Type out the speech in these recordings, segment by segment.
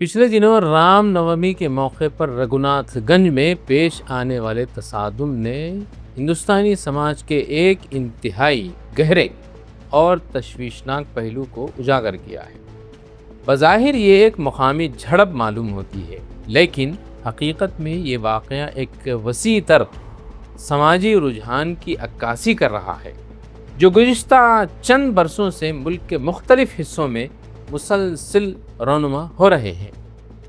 پچھلے دنوں رام نومی کے موقع پر رگھوناتھ گنج میں پیش آنے والے تصادم نے ہندوستانی سماج کے ایک انتہائی گہرے اور تشویشناک پہلو کو اجاگر کیا ہے۔ بظاہر یہ ایک مقامی جھڑپ معلوم ہوتی ہے، لیکن حقیقت میں یہ واقعہ ایک وسیع تر سماجی رجحان کی عکاسی کر رہا ہے، جو گزشتہ چند برسوں سے ملک کے مختلف حصوں میں مسلسل رونما ہو رہے ہیں۔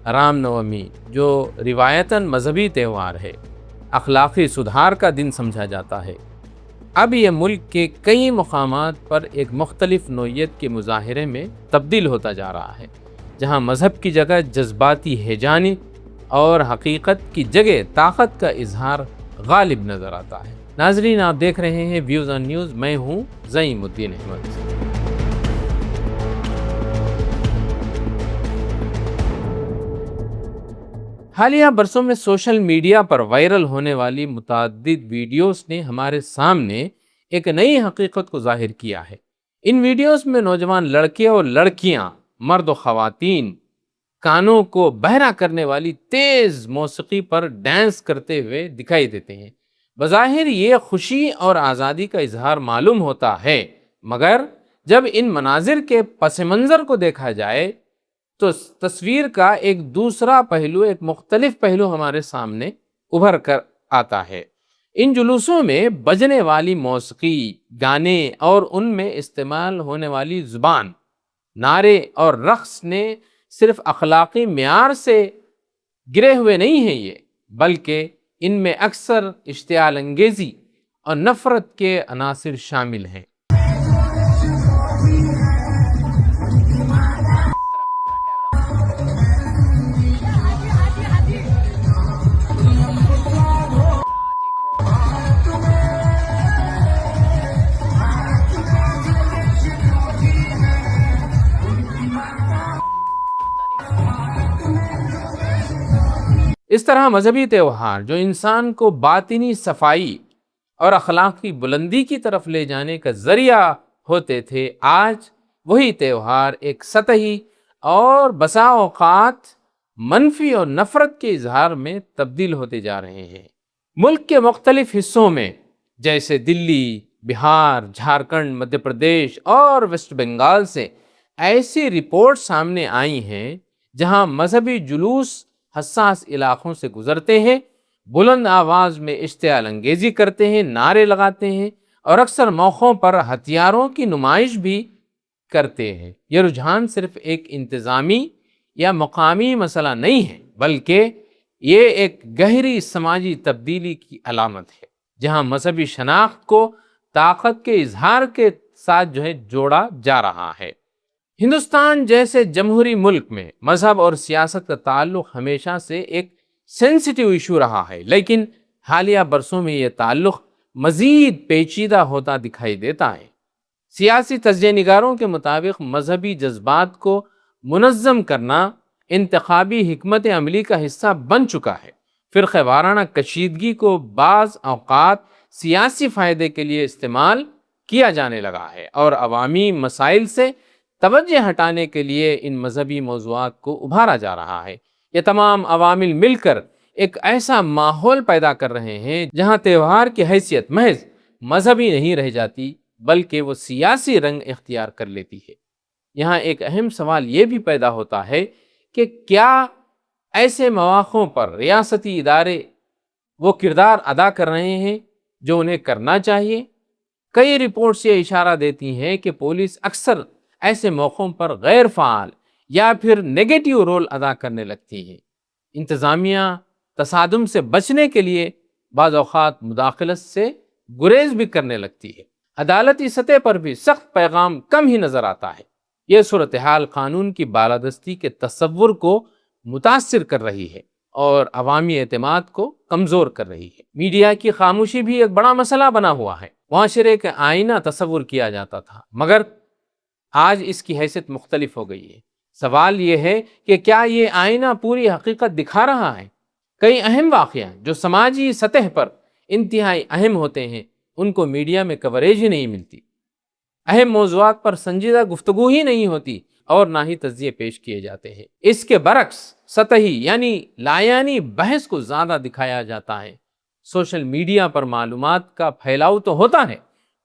رام نومی، جو روایتاً مذہبی تہوار ہے، اخلاقی سدھار کا دن سمجھا جاتا ہے، اب یہ ملک کے کئی مقامات پر ایک مختلف نوعیت کے مظاہرے میں تبدیل ہوتا جا رہا ہے، جہاں مذہب کی جگہ جذباتی ہیجانی اور حقیقت کی جگہ طاقت کا اظہار غالب نظر آتا ہے۔ ناظرین، آپ دیکھ رہے ہیں ویوز آن نیوز، میں ہوں زعیم الدین احمد۔ حالیہ برسوں میں سوشل میڈیا پر وائرل ہونے والی متعدد ویڈیوز نے ہمارے سامنے ایک نئی حقیقت کو ظاہر کیا ہے۔ ان ویڈیوز میں نوجوان لڑکے اور لڑکیاں، مرد و خواتین، کانوں کو بہرا کرنے والی تیز موسیقی پر ڈانس کرتے ہوئے دکھائی دیتے ہیں۔ بظاہر یہ خوشی اور آزادی کا اظہار معلوم ہوتا ہے، مگر جب ان مناظر کے پس منظر کو دیکھا جائے تو تصویر کا ایک دوسرا پہلو، ایک مختلف پہلو ہمارے سامنے ابھر کر آتا ہے۔ ان جلوسوں میں بجنے والی موسیقی، گانے اور ان میں استعمال ہونے والی زبان، نعرے اور رقص نے صرف اخلاقی معیار سے گرے ہوئے نہیں ہیں یہ، بلکہ ان میں اکثر اشتعال انگیزی اور نفرت کے عناصر شامل ہیں۔ اس طرح مذہبی تہوار جو انسان کو باطنی صفائی اور اخلاقی بلندی کی طرف لے جانے کا ذریعہ ہوتے تھے، آج وہی تہوار ایک سطحی اور بسا اوقات منفی اور نفرت کے اظہار میں تبدیل ہوتے جا رہے ہیں۔ ملک کے مختلف حصوں میں جیسے دلی، بہار، جھارکھنڈ، مدھیہ پردیش اور ویسٹ بنگال سے ایسی رپورٹ سامنے آئی ہیں جہاں مذہبی جلوس حساس علاقوں سے گزرتے ہیں، بلند آواز میں اشتعال انگیزی کرتے ہیں، نعرے لگاتے ہیں اور اکثر موقعوں پر ہتھیاروں کی نمائش بھی کرتے ہیں۔ یہ رجحان صرف ایک انتظامی یا مقامی مسئلہ نہیں ہے، بلکہ یہ ایک گہری سماجی تبدیلی کی علامت ہے، جہاں مذہبی شناخت کو طاقت کے اظہار کے ساتھ جوڑا جا رہا ہے۔ ہندوستان جیسے جمہوری ملک میں مذہب اور سیاست کا تعلق ہمیشہ سے ایک سینسیٹیو ایشو رہا ہے، لیکن حالیہ برسوں میں یہ تعلق مزید پیچیدہ ہوتا دکھائی دیتا ہے۔ سیاسی تجزیہ نگاروں کے مطابق مذہبی جذبات کو منظم کرنا انتخابی حکمت عملی کا حصہ بن چکا ہے۔ فرقہ وارانہ کشیدگی کو بعض اوقات سیاسی فائدے کے لیے استعمال کیا جانے لگا ہے، اور عوامی مسائل سے توجہ ہٹانے کے لیے ان مذہبی موضوعات کو ابھارا جا رہا ہے۔ یہ تمام عوامل مل کر ایک ایسا ماحول پیدا کر رہے ہیں جہاں تہوار کی حیثیت محض مذہبی نہیں رہ جاتی، بلکہ وہ سیاسی رنگ اختیار کر لیتی ہے۔ یہاں ایک اہم سوال یہ بھی پیدا ہوتا ہے کہ کیا ایسے مواقعوں پر ریاستی ادارے وہ کردار ادا کر رہے ہیں جو انہیں کرنا چاہیے؟ کئی رپورٹس یہ اشارہ دیتی ہیں کہ پولیس اکثر ایسے موقعوں پر غیر فعال یا پھر نیگیٹو رول ادا کرنے لگتی ہے۔ انتظامیہ تصادم سے بچنے کے لیے بعض اوقات مداخلت سے گریز بھی کرنے لگتی ہے۔ عدالتی سطح پر بھی سخت پیغام کم ہی نظر آتا ہے۔ یہ صورتحال قانون کی بالادستی کے تصور کو متاثر کر رہی ہے اور عوامی اعتماد کو کمزور کر رہی ہے۔ میڈیا کی خاموشی بھی ایک بڑا مسئلہ بنا ہوا ہے۔ معاشرے کا آئینہ تصور کیا جاتا تھا، مگر آج اس کی حیثیت مختلف ہو گئی ہے۔ سوال یہ ہے کہ کیا یہ آئینہ پوری حقیقت دکھا رہا ہے؟ کئی اہم واقعہ جو سماجی سطح پر انتہائی اہم ہوتے ہیں، ان کو میڈیا میں کوریج ہی نہیں ملتی۔ اہم موضوعات پر سنجیدہ گفتگو ہی نہیں ہوتی، اور نہ ہی تجزیے پیش کیے جاتے ہیں۔ اس کے برعکس سطحی یعنی لایعنی بحث کو زیادہ دکھایا جاتا ہے۔ سوشل میڈیا پر معلومات کا پھیلاؤ تو ہوتا ہے،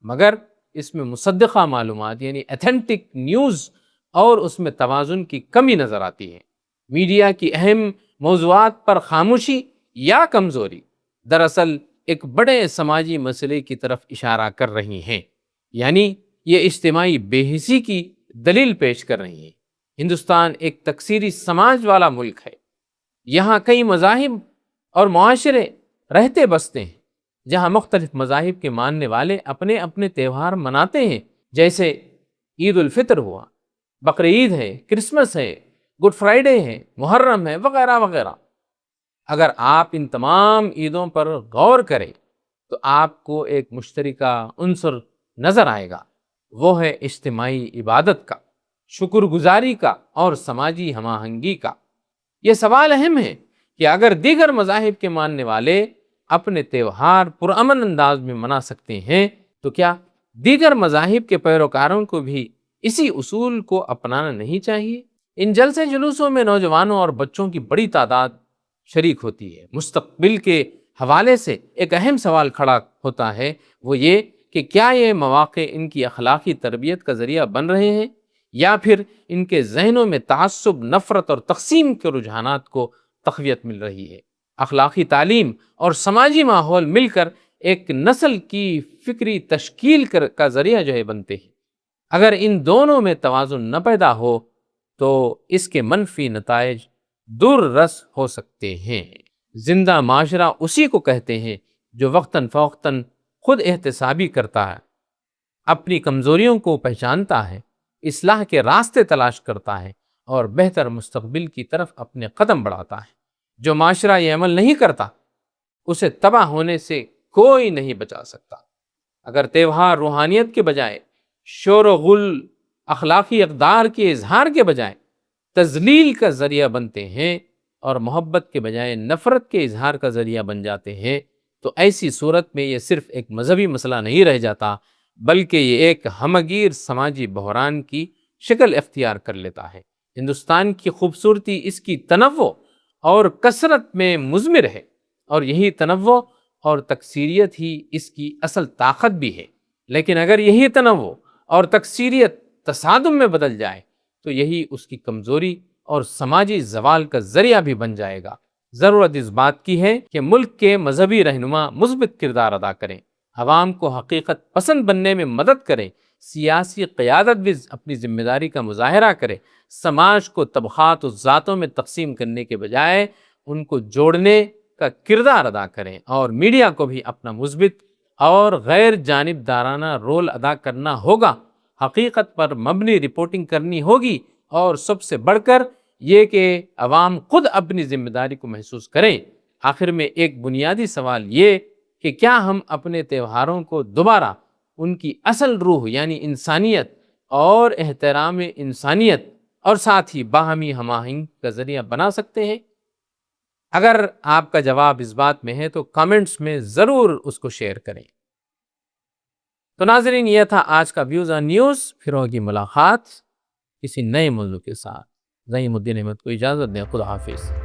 مگر اس میں مصدقہ معلومات یعنی ایتھینٹک نیوز اور اس میں توازن کی کمی نظر آتی ہے۔ میڈیا کی اہم موضوعات پر خاموشی یا کمزوری دراصل ایک بڑے سماجی مسئلے کی طرف اشارہ کر رہی ہیں، یعنی یہ اجتماعی بے حسی کی دلیل پیش کر رہی ہیں۔ ہندوستان ایک تکثیری سماج والا ملک ہے۔ یہاں کئی مذاہب اور معاشرے رہتے بستے ہیں، جہاں مختلف مذاہب کے ماننے والے اپنے اپنے تہوار مناتے ہیں، جیسے عید الفطر ہوا، بقرعید ہے، کرسمس ہے، گڈ فرائیڈے ہے، محرم ہے، وغیرہ وغیرہ۔ اگر آپ ان تمام عیدوں پر غور کریں تو آپ کو ایک مشترکہ عنصر نظر آئے گا، وہ ہے اجتماعی عبادت کا، شکر گزاری کا اور سماجی ہم آہنگی کا۔ یہ سوال اہم ہے کہ اگر دیگر مذاہب کے ماننے والے اپنے تہوار پرامن انداز میں منا سکتے ہیں تو کیا دیگر مذاہب کے پیروکاروں کو بھی اسی اصول کو اپنانا نہیں چاہیے؟ ان جلسے جلوسوں میں نوجوانوں اور بچوں کی بڑی تعداد شریک ہوتی ہے۔ مستقبل کے حوالے سے ایک اہم سوال کھڑا ہوتا ہے، وہ یہ کہ کیا یہ مواقع ان کی اخلاقی تربیت کا ذریعہ بن رہے ہیں یا پھر ان کے ذہنوں میں تعصب، نفرت اور تقسیم کے رجحانات کو تقویت مل رہی ہے۔ اخلاقی تعلیم اور سماجی ماحول مل کر ایک نسل کی فکری تشکیل کا ذریعہ بنتے ہیں۔ اگر ان دونوں میں توازن نہ پیدا ہو تو اس کے منفی نتائج دور رس ہو سکتے ہیں۔ زندہ معاشرہ اسی کو کہتے ہیں جو وقتاً فوقتاً خود احتسابی کرتا ہے، اپنی کمزوریوں کو پہچانتا ہے، اصلاح کے راستے تلاش کرتا ہے اور بہتر مستقبل کی طرف اپنے قدم بڑھاتا ہے۔ جو معاشرہ یہ عمل نہیں کرتا اسے تباہ ہونے سے کوئی نہیں بچا سکتا۔ اگر تہوار روحانیت کے بجائے شور و غل، اخلاقی اقدار کے اظہار کے بجائے تذلیل کا ذریعہ بنتے ہیں اور محبت کے بجائے نفرت کے اظہار کا ذریعہ بن جاتے ہیں تو ایسی صورت میں یہ صرف ایک مذہبی مسئلہ نہیں رہ جاتا، بلکہ یہ ایک ہمگیر سماجی بحران کی شکل اختیار کر لیتا ہے۔ ہندوستان کی خوبصورتی اس کی تنوع اور کثرت میں مضمر ہے، اور یہی تنوع اور تکثیریت ہی اس کی اصل طاقت بھی ہے۔ لیکن اگر یہی تنوع اور تکثیریت تصادم میں بدل جائے تو یہی اس کی کمزوری اور سماجی زوال کا ذریعہ بھی بن جائے گا۔ ضرورت اس بات کی ہے کہ ملک کے مذہبی رہنما مثبت کردار ادا کریں، عوام کو حقیقت پسند بننے میں مدد کریں، سیاسی قیادت بھی اپنی ذمہ داری کا مظاہرہ کرے، سماج کو طبقات و ذاتوں میں تقسیم کرنے کے بجائے ان کو جوڑنے کا کردار ادا کریں، اور میڈیا کو بھی اپنا مثبت اور غیر جانبدارانہ رول ادا کرنا ہوگا، حقیقت پر مبنی رپورٹنگ کرنی ہوگی، اور سب سے بڑھ کر یہ کہ عوام خود اپنی ذمہ داری کو محسوس کریں۔ آخر میں ایک بنیادی سوال یہ کہ کیا ہم اپنے تہواروں کو دوبارہ ان کی اصل روح یعنی انسانیت اور احترام انسانیت اور ساتھ ہی باہمی ہم آہنگی کا ذریعہ بنا سکتے ہیں؟ اگر آپ کا جواب اس بات میں ہے تو کامنٹس میں ضرور اس کو شیئر کریں۔ تو ناظرین، یہ تھا آج کا ویوز آن نیوز۔ پھر ہوگی ملاقات کسی نئے موضوع کے ساتھ۔ زعیم الدین احمد کو اجازت دیں۔ خدا حافظ۔